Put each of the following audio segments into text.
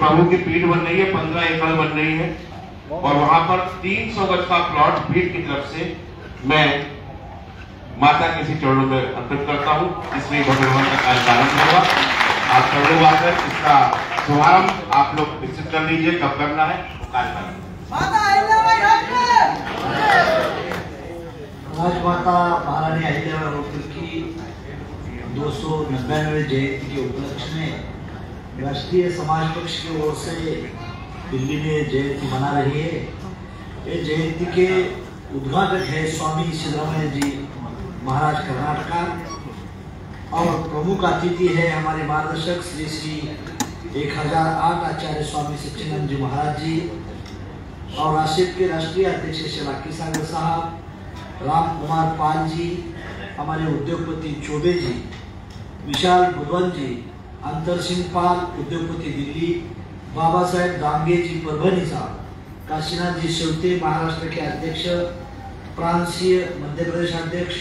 प्रभु की पीठ बन रही है, 15 एकड़ बन रही है और वहां पर 300 गज का प्लॉट भीड़ की तरफ से मैं माता के इसी चरणों में अर्पित करता हूं। इसमें भगवान का कार्यक्रम होगा। आप सब लोग आकर इसका शुभारंभ आप लोग निश्चित कर लीजिए, कब करना है वो कार्यक्रम। राजमाता महारानी अहिल्याबाई होलकर की 299वीं जयंती के उपलक्ष्य में राष्ट्रीय समाज पक्ष की ओर से दिल्ली में जयंती मना रही है। ये जयंती के उद्घाटक है स्वामी सिद्धरामैया जी महाराज कर्नाटका और प्रमुख अतिथि है हमारे मार्गदर्शक श्री श्री 1008 आचार्य स्वामी सच्चिदानंद जी महाराज जी और राष्ट्रीय के राष्ट्रीय अध्यक्ष श्री राकेश सागर साहब, राम कुमार पाल जी, हमारे उद्योगपति चौबे जी, विशाल बुधवन जी, अंतर सिंह पाल उद्योगपति दिल्ली, बाबा साहेब दांगे जी परभणी साहब, काशीनाथ जी शेवते महाराष्ट्र के अध्यक्ष, प्रांतीय मध्य प्रदेश अध्यक्ष,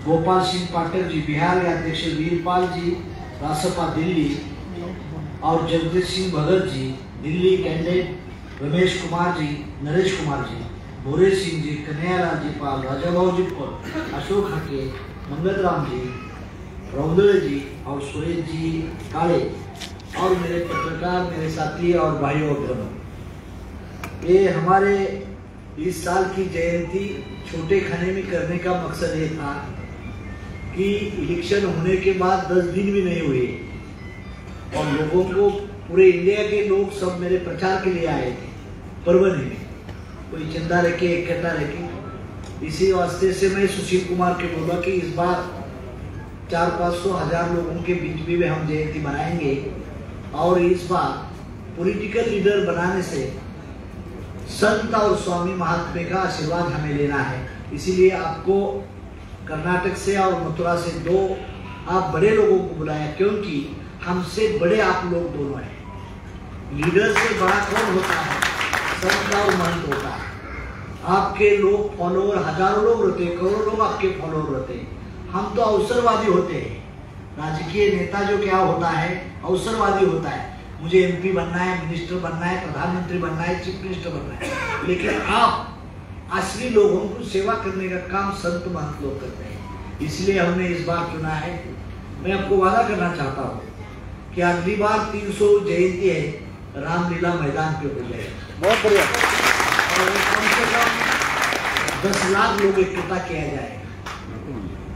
गोपाल सिंह पाठक जी बिहार के अध्यक्ष, वीरपाल जी रासपा दिल्ली और जगदीश सिंह भगत जी दिल्ली कैंडिडेट, रमेश कुमार जी, नरेश कुमार जी, भोरे सिंह जी, कन्हैयालाल जी पाल, राजा भाऊ जी पल, अशोक हके, मंगत राम जी, रौदले जी और सुरेश जी काले और मेरे पत्रकार, मेरे साथी और भाइयों और बहनों, ये हमारे इस साल की जयंती छोटे खाने में करने का मकसद ये था कि इलेक्शन होने के बाद 10 दिन भी नहीं हुए और लोगों को पूरे इंडिया के लोग सब मेरे प्रचार के लिए आए थे परभणी में, कोई चंदा रखे इकट्ठा रखे। इसी वास्ते से मैं सुशील कुमार के बोला कि इस बार 400-500 हजार लोगों के बीच भी हम जयंती मनाएंगे और इस बार पॉलिटिकल लीडर बनाने से संत और स्वामी महात्मा का आशीर्वाद हमें लेना है। इसीलिए आपको कर्नाटक से और मथुरा से 2 आप बड़े लोगों को बुलाया, क्योंकि हमसे बड़े आप लोग दोनों हैं। लीडर से बड़ा कौन होता है? संत और महंत होता है। आपके लोग फॉलोअर हजारों लोग रहते हैं, करोड़ों लोग आपके फॉलोअर रहते हैं। हम तो अवसरवादी होते हैं। राजकीय नेता जो क्या होता है, अवसरवादी होता है। मुझे एमपी बनना है, मिनिस्टर बनना है, प्रधानमंत्री बनना है, चीफ मिनिस्टर बनना है। लेकिन आप असली लोगों को सेवा करने का काम संत महंत लोग करते हैं। इसलिए हमने इस बार चुना है। मैं आपको वादा करना चाहता हूँ कि अगली बार 300 जयंती है, रामलीला मैदान पे हो जाएगा। बहुत बढ़िया। और कम से कम 10 लाख लोग इकट्ठा किया जाएगा।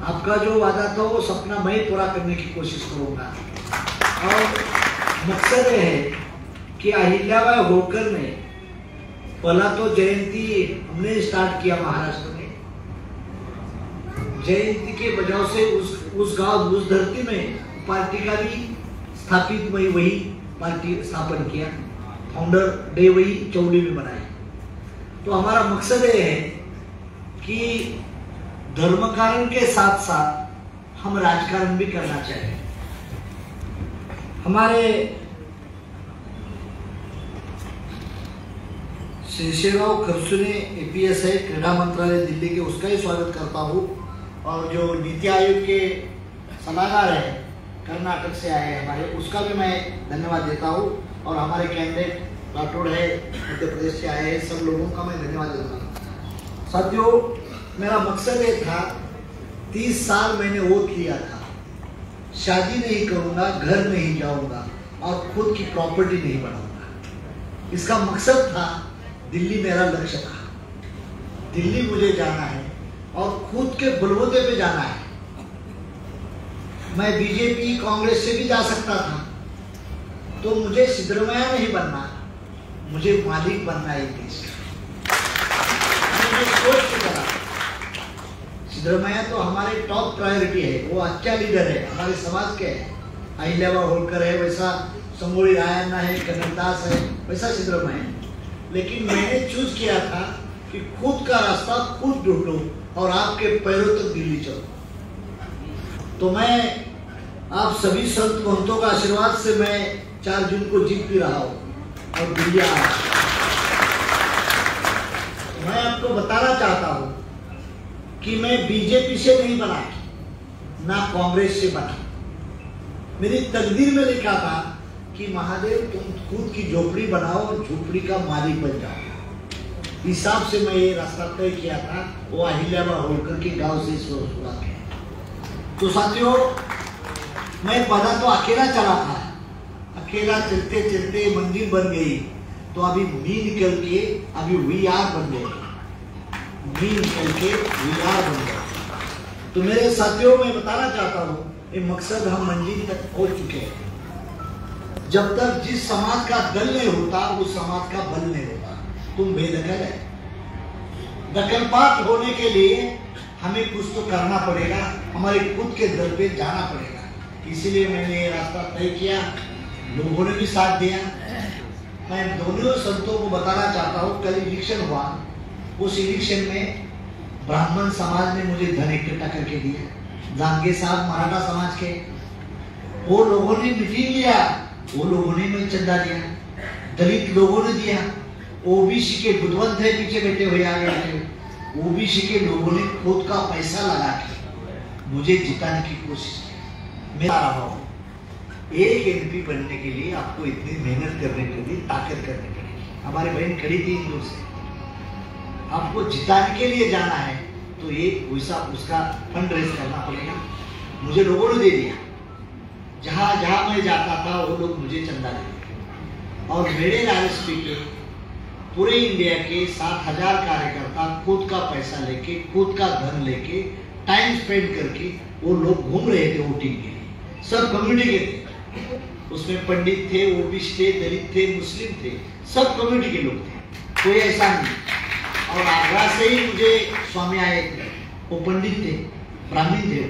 आपका जो वादा था वो सपना मैं पूरा करने की कोशिश करूंगा। और मकसद ये है कि अहिल्याबाई होलकर ने पहला तो जयंती हमने स्टार्ट किया महाराष्ट्र में। जयंती के वजह से उस गांव उस धरती में पार्टी का भी स्थापित वही पार्टी स्थापन किया। फाउंडर डे वही चौड़ी में बनाई। तो हमारा मकसद ये है कि धर्म कारण के साथ साथ हम राजकारण भी करना चाहिए। हमारे शेषेराव खरसुने एपीएस है, क्रीड़ा मंत्रालय दिल्ली के, उसका ही स्वागत करता हूँ। और जो नीति आयोग के सलाहकार है कर्नाटक से आए हैं हमारे, उसका भी मैं धन्यवाद देता हूँ। और हमारे कैंडिडेट राठौड़ है मध्य प्रदेश से आए हैं, सब लोगों का मैं धन्यवाद देता हूँ। साथियों, मेरा मकसद ये था, 30 साल मैंने वोट लिया था, शादी नहीं करूँगा, घर नहीं जाऊँगा और खुद की प्रॉपर्टी नहीं बनाऊँगा। इसका मकसद था, दिल्ली मेरा लक्ष्य था। दिल्ली मुझे जाना है और खुद के बलबूते पे जाना है। मैं बीजेपी कांग्रेस से भी जा सकता था, तो मुझे सिद्धरामैया नहीं बनना, मुझे मालिक बनना है देश का। मुझे सोच के चला। सिद्धरामैया तो हमारे टॉप प्रायोरिटी है, वो अच्छा लीडर है, हमारे समाज के है। अहिल्याबाई होलकर है, वैसा संगोली रायन्ना है, कनकदास है, वैसा सिद्धरामैया। लेकिन मैंने चूज किया था कि खुद का रास्ता खुद ढूंढूं और आपके पैरों तक दिल्ली चलो। तो मैं आप सभी संत महंतों का आशीर्वाद से मैं 4 जून को जीत भी रहा हूं और दिल्ली आ रहा हूं। मैं आपको बताना चाहता हूं कि मैं बीजेपी से नहीं बना, ना कांग्रेस से बना। मेरी तकदीर में लिखा था कि महादेव तुम खुद की झोपड़ी बनाओ और झोपड़ी का मालिक बन जाओ। हिसाब से मैं ये रास्ता तय किया था, वो अहिल्याबाई होलकर के गांव से शुरुआत की। तो साथियों, मैं पहला तो अकेला चला था, अकेला चलते चलते मंजिल बन गई। तो अभी मी निकल के अभी VR बन गए, मी निकल के VR बन गए। तो मेरे साथियों, मैं बताना चाहता हूँ, ये मकसद हम मंजिल तक पहुंच चुके हैं। जब तक जिस समाज का दल नहीं होता, उस समाज का बल नहीं होता। तुम बेदखल है। दखलपात होने के लिए हमें कुछ तो करना पड़ेगा, हमारे खुद के दल पे जाना पड़ेगा। इसीलिए मैंने ये रास्ता तय किया, लोगों ने भी साथ दिया। मैं दोनों संतों को बताना चाहता हूँ, कल इलेक्शन हुआ, उस इलेक्शन में ब्राह्मण समाज ने मुझे धन इकट्ठा करके दिया। जांगे साहब मराठा समाज के, वो लोगों ने मीटिंग लिया, वो लोगों ने मुझे चंदा दिया। दलित लोगों ने दिया। ओबीसी के बुद्धवंत है पीछे बैठे हुए आ गए, ओबीसी के लोगों ने खुद का पैसा लगा के मुझे जिताने की कोशिश की। मैं आ रहा हूँ, एक MP बनने के लिए आपको इतनी मेहनत करने के लिए ताकत करनी पड़ेगी। हमारी बहन खड़ी थी इंदौर से, आपको जिताने के लिए जाना है तो ये वैसा उसका फंड रेज करना पड़ेगा। मुझे लोगों ने दे दिया, जहां जहां मैं जाता था वो लोग मुझे चंदा देते। और मेरे RSP के पूरे इंडिया के 7,000 कार्यकर्ता खुद का पैसा लेके, खुद का धन लेके, टाइम स्पेंड करके वो लोग घूम रहे थे वोटिंग के लिए। सब कम्युनिटी के थे, उसमें पंडित थे, ओबीसी थे, दलित थे, मुस्लिम थे, सब कम्युनिटी के लोग थे, कोई ऐसा नहीं। और आगरा से ही मुझे स्वामी आए थे, वो पंडित थे, ब्राह्मण थे।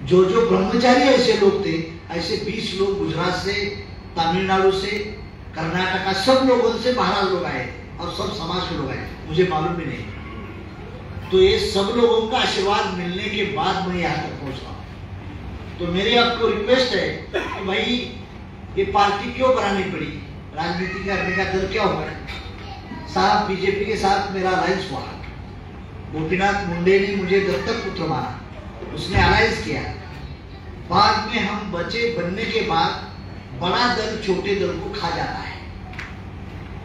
जो ब्रह्मचारी ऐसे लोग थे, ऐसे 20 लोग गुजरात से, तमिलनाडु से, कर्नाटका, सब लोगों से महाराज लोग आए और सब समाज के लोग आए, मुझे मालूम भी नहीं। तो ये सब लोगों का आशीर्वाद मिलने के बाद मैं यहाँ तक पहुंचा। तो मेरी आपको रिक्वेस्ट है कि भाई ये पार्टी क्यों बनानी पड़ी, राजनीति करने का डर क्या हुआ है? साहब, बीजेपी के साथ मेरा अलायंस हुआ, गोपीनाथ मुंडे ने मुझे दत्तक पुत्र माना, उसने अलायंस किया। बाद में हम बचे बनने के बाद बड़ा दल छोटे दल को खा जाता है,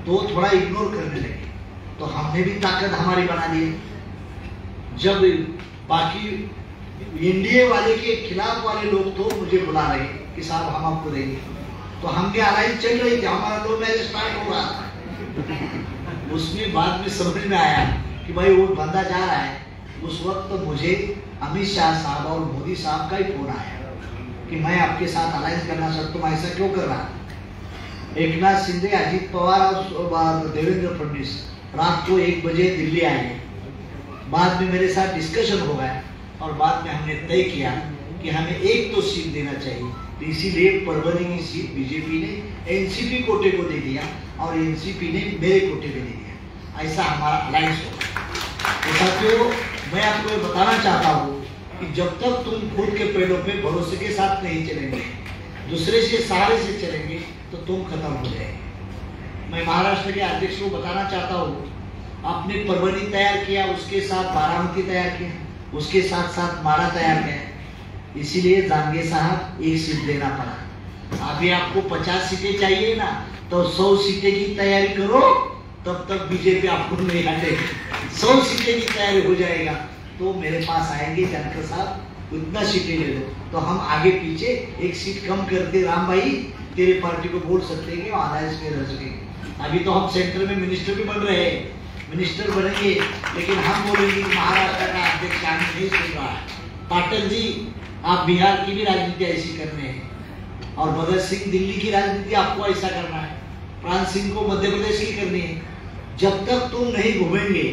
तो थोड़ा इग्नोर करने लगे। तो हमने भी ताकत हमारी बना दी। जब बाकी एनडीए वाले के खिलाफ वाले लोग तो मुझे बुला रहे कि साहब हम आपको देंगे, तो हमने अलायंस चल रही थी, हमारा लो मैच स्टार्ट हो रहा था। उसमें बाद में समझ में आया कि भाई वो बंदा जा रहा है। उस वक्त तो मुझे अमित शाह साहब और मोदी साहब का ही फोन आया कि मैं आपके साथ अलायंस करना चाहता हूं, तुम ऐसा क्यों कर रहा? एकनाथ शिंदे, अजित पवार और देवेंद्र फडणवीस रात को 1 बजे दिल्ली आए। बाद में मेरे साथ डिस्कशन हो गया और बाद में हमने तय किया कि हमें एक तो सीट देना चाहिए। तो इसीलिए परभनी की सीट बीजेपी ने एनसीपी कोटे को दे दिया और एनसीपी ने मेरे कोटे पे दे दिया। ऐसा हमारा अलायंस होगा। तो साथियों, मैं आपको बताना चाहता हूँ कि जब तक तुम खुद के पेड़ों पे भरोसे के साथ नहीं चलेंगे, दूसरे से सहारे से चलेंगे, तो तुम खत्म हो जाएंगे। मैं महाराष्ट्र के अध्यक्ष को बताना चाहता हूँ, आपने परभनी तैयार किया, उसके साथ बारामती तैयार किया, उसके साथ साथ माड़ा तैयार किया। इसीलिए जांगे साहब 1 सीट देना पड़ा। अभी आपको 50 सीटें चाहिए ना, तो 100 सीटें की तैयारी करो, तब तक बीजेपी आपको नहीं हटेगी। 100 सीटें की तैयारी हो जाएगा तो मेरे पास आएंगे, जानकर साहब उतना सीटें ले लो, तो हम आगे पीछे 1 सीट कम करते, राम भाई तेरे पार्टी को बोल सकते हैं कि अलायंस में रह सके। अभी तो हम सेंटर में मिनिस्टर भी बन रहे हैं, मिनिस्टर बनेंगे, लेकिन हम बोलेंगे महाराष्ट्र का अध्यक्ष आगे नहीं सुन रहा है। पाटिल जी, आप बिहार की भी राजनीति ऐसी करने हैं, और भगत सिंह दिल्ली की राजनीति आपको ऐसा करना है, प्राण सिंह को मध्य प्रदेश की करनी है। जब तक तुम नहीं घूमेंगे,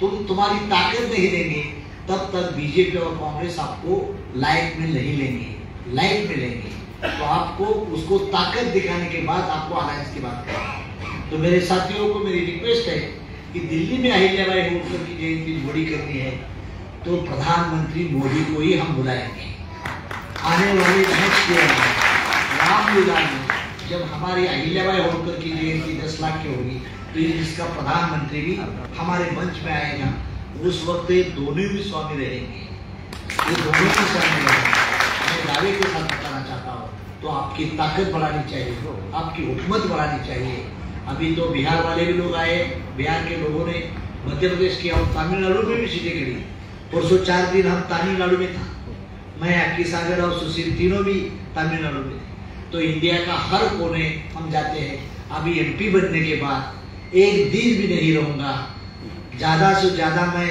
तुम्हारी ताकत नहीं देंगे, तब तक बीजेपी और कांग्रेस आपको लाइट में नहीं लेंगे, लाइट में लेंगे। तो आपको उसको ताकत दिखाने के बाद आपको अलायंस की बात करनी। तो मेरे साथियों को मेरी रिक्वेस्ट है कि दिल्ली में अहिल्याबाई होलकर की जयंती बड़ी करनी है, तो प्रधानमंत्री मोदी को ही हम बुलाएंगे। आने वाले नेक्स्ट ईयर रामलीला में जब हमारी अहिल्याबाई होलकर की जयंती 10 लाख की होगी, तो इसका प्रधानमंत्री भी हमारे मंच में आएगा। उस वक्त ये दोनों भी स्वामी रहेंगे, ये दोनों भी स्वामी रहेंगे। मैं दावे के साथ बताना चाहता हूँ तो आपकी ताकत बढ़ानी चाहिए, आपकी हुकूमत बढ़ानी चाहिए। अभी तो बिहार वाले भी लोग आए, बिहार के लोगों ने मध्य प्रदेश किया और तमिलनाडु में भी सीटें गिरी। परसों 4 दिन हम तमिलनाडु में था, मैं अक्की सागर और सुशील तीनों भी तमिलनाडु में थे। तो इंडिया का हर कोने हम जाते हैं। अभी एमपी बनने के बाद एक दिन भी नहीं रहूंगा, ज्यादा से ज्यादा मैं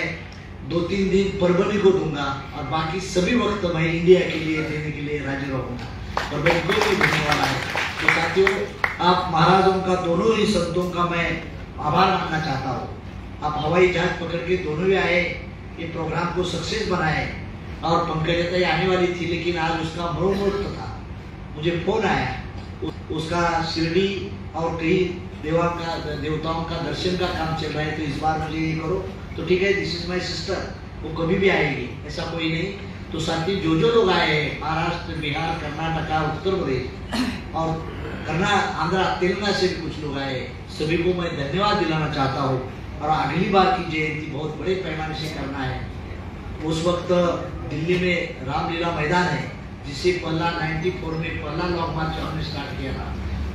2-3 दिन परभणी को दूंगा और बाकी सभी वक्त मैं इंडिया के लिए देने के लिए राजी रहूंगा और मैं कोई देने वाला है। तो साथियों, आप महाराजों का, दोनों ही संतों का मैं आभार मानना चाहता हूँ। आप हवाई जहाज पकड़ के दोनों भी आए, ये प्रोग्राम को सक्सेस बनाए। और पंकजताई आने वाली थी लेकिन आज उसका मुहूर्त था, मुझे फोन आया, उसका शिरडी और कई देवताओं का दर्शन का काम चल रहा है, तो इस बार मुझे ये करो। तो ठीक है, दिस इज माई सिस्टर, वो कभी भी आएगी, ऐसा कोई नहीं। तो साथी जो लोग आए हैं, महाराष्ट्र, बिहार, कर्नाटका, उत्तर प्रदेश और आंध्र, तेलंगाना से भी कुछ लोग आए, सभी को मैं धन्यवाद दिलाना चाहता हूँ। और अगली बार की जयंती बहुत बड़े पैमाने से करना है। उस वक्त दिल्ली में रामलीला मैदान है, जिसे पहला 94 में पहला लॉन्ग मार्च हमने स्टार्ट किया था,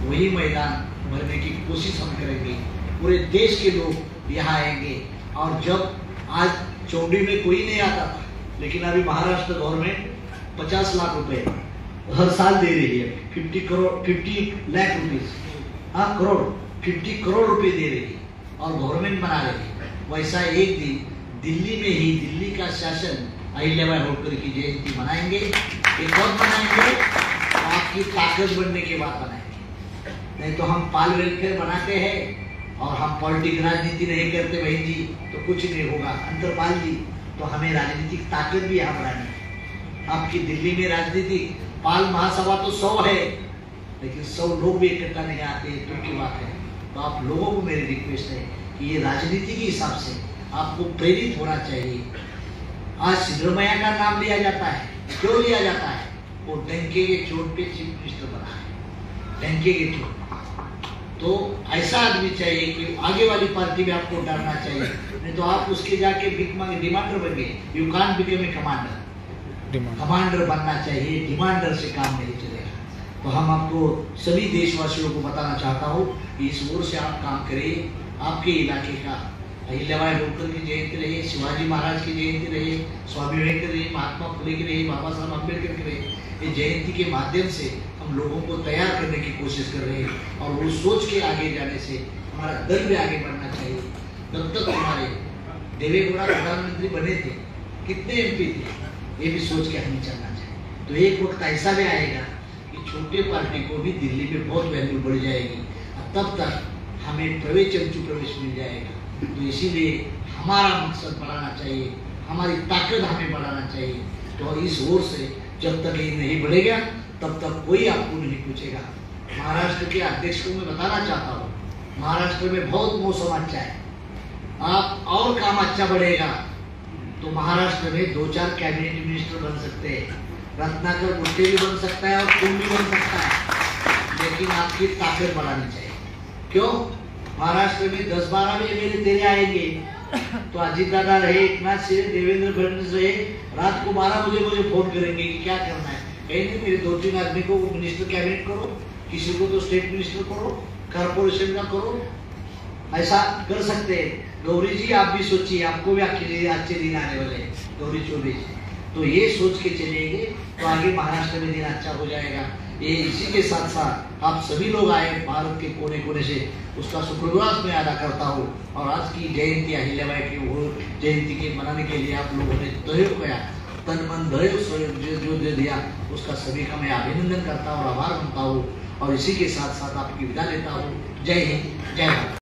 वही मैदान भरने की कोशिश हम करेंगे। पूरे देश के लोग यहाँ आएंगे। और जब आज चौड़ी में कोई नहीं आता था, लेकिन अभी महाराष्ट्र गवर्नमेंट 50 लाख रुपए हर साल दे रही है, 50 लाख रुपीज, हाँ करोड़, 50 करोड़ रुपए दे रही है और गवर्नमेंट बना रही है। वैसा एक दिन दिल्ली में ही दिल्ली का शासन अहिल्याबाई होलकर की जयंती मनाएंगे। ये कब मनाएंगे? आपकी ताकत बढ़ने के बाद बनाएंगे। नहीं तो हम पाल वेलफेयर बनाते हैं और हम पॉलिटिक राजनीति नहीं करते बहन जी, तो कुछ नहीं होगा। अंतरपाल जी, तो हमें राजनीतिक ताकत भी यहाँ बढ़ानी है। आपकी दिल्ली में राजनीति पाल महासभा तो 100 है, लेकिन 100 लोग भी इकट्ठा नहीं आते, तो की बात है। तो आप लोगों को मेरी रिक्वेस्ट है कि ये राजनीति के हिसाब से आपको प्रेरित होना चाहिए। आज सिद्धरमैया का नाम लिया जाता है, क्यों लिया जाता है? वो डंके के चोट पे चीफ मिनिस्टर बना है, डंके के चोट। तो ऐसा आदमी चाहिए कि आगे वाली पार्टी में आपको डरना चाहिए, नहीं तो आप उसके जाके भीख मांगे डिमांडर बन गए। You can't become a commander. Commander बनना चाहिए, डिमांडर से काम नहीं चलेगा। तो हम आपको सभी देशवासियों को बताना चाहता हूँ कि इस ओर से आप काम करिए। आपके इलाके का अहिल्याबाई होलकर की जयंती रही, शिवाजी महाराज की जयंती रही, स्वामी विवेकानंद रही, महात्मा फुले की रही, बाबा साहब अम्बेडकर की रही। ये जयंती के माध्यम से हम लोगों को तैयार करने की कोशिश कर रहे हैं और वो सोच के आगे जाने से हमारा दल भी आगे बढ़ना चाहिए। तब तक हमारे देवेगौड़ा प्रधानमंत्री बने थे, कितने एमपी थे, ये भी सोच के हमें चलना चाहिए। तो एक वक्त ऐसा भी आएगा कि छोटे पार्टी को भी दिल्ली में बहुत वैल्यू बढ़ जाएगी, तब तक हमें प्रवेश चंचू प्रवेश मिल जाएगा। तो इसीलिए हमारा मकसद बढ़ाना चाहिए, हमारी ताकत हमें बढ़ाना चाहिए। तो इस ओर से जब तक ये नहीं बढ़ेगा तब तक कोई आपको नहीं पूछेगा। महाराष्ट्र के अध्यक्ष को मैं बताना चाहता हूँ, महाराष्ट्र में बहुत मौसम अच्छा है। आप और काम अच्छा बढ़ेगा तो महाराष्ट्र में 2-4 कैबिनेट मिनिस्टर बन सकते हैं, रत्नाकर गुट्टे भी बन सकता है और तुम भी बन सकता है। लेकिन आपकी ताकत बढ़ानी चाहिए। क्यों? महाराष्ट्र में 10-12 भी मेरे तेरे आएंगे तो अजीत दादा रहे, एकनाथ शिंदे, देवेंद्र फडणवीस रहे, रात को 12 बजे मुझे फोन करेंगे कि क्या करना है। कहेंगे मेरे 2-3 आदमी को मिनिस्टर कैबिनेट करो, किसी को तो स्टेट मिनिस्टर करो, कारपोरेशन का करो। ऐसा कर सकते हैं। गौरी जी आप भी सोचिए, आपको भी अच्छे दिन आने वाले हैं, गौरी चौधरी जी। तो ये सोच के चलेंगे तो आगे महाराष्ट्र में दिन अच्छा हो जाएगा। ये इसी के साथ साथ आप सभी लोग आए भारत के कोने कोने से, उसका शुक्रगुजार मैं अदा करता हूँ। और आज की जयंती अहिल्याबाई की वो जयंती के मनाने के लिए आप लोगों ने सहयोग किया, तन मन धैर्य जो दे दिया, उसका सभी का मैं अभिनंदन करता हूँ और आभार मानता हूँ। और इसी के साथ साथ आपकी विदा लेता हूँ। जय हिंद, जय भारत।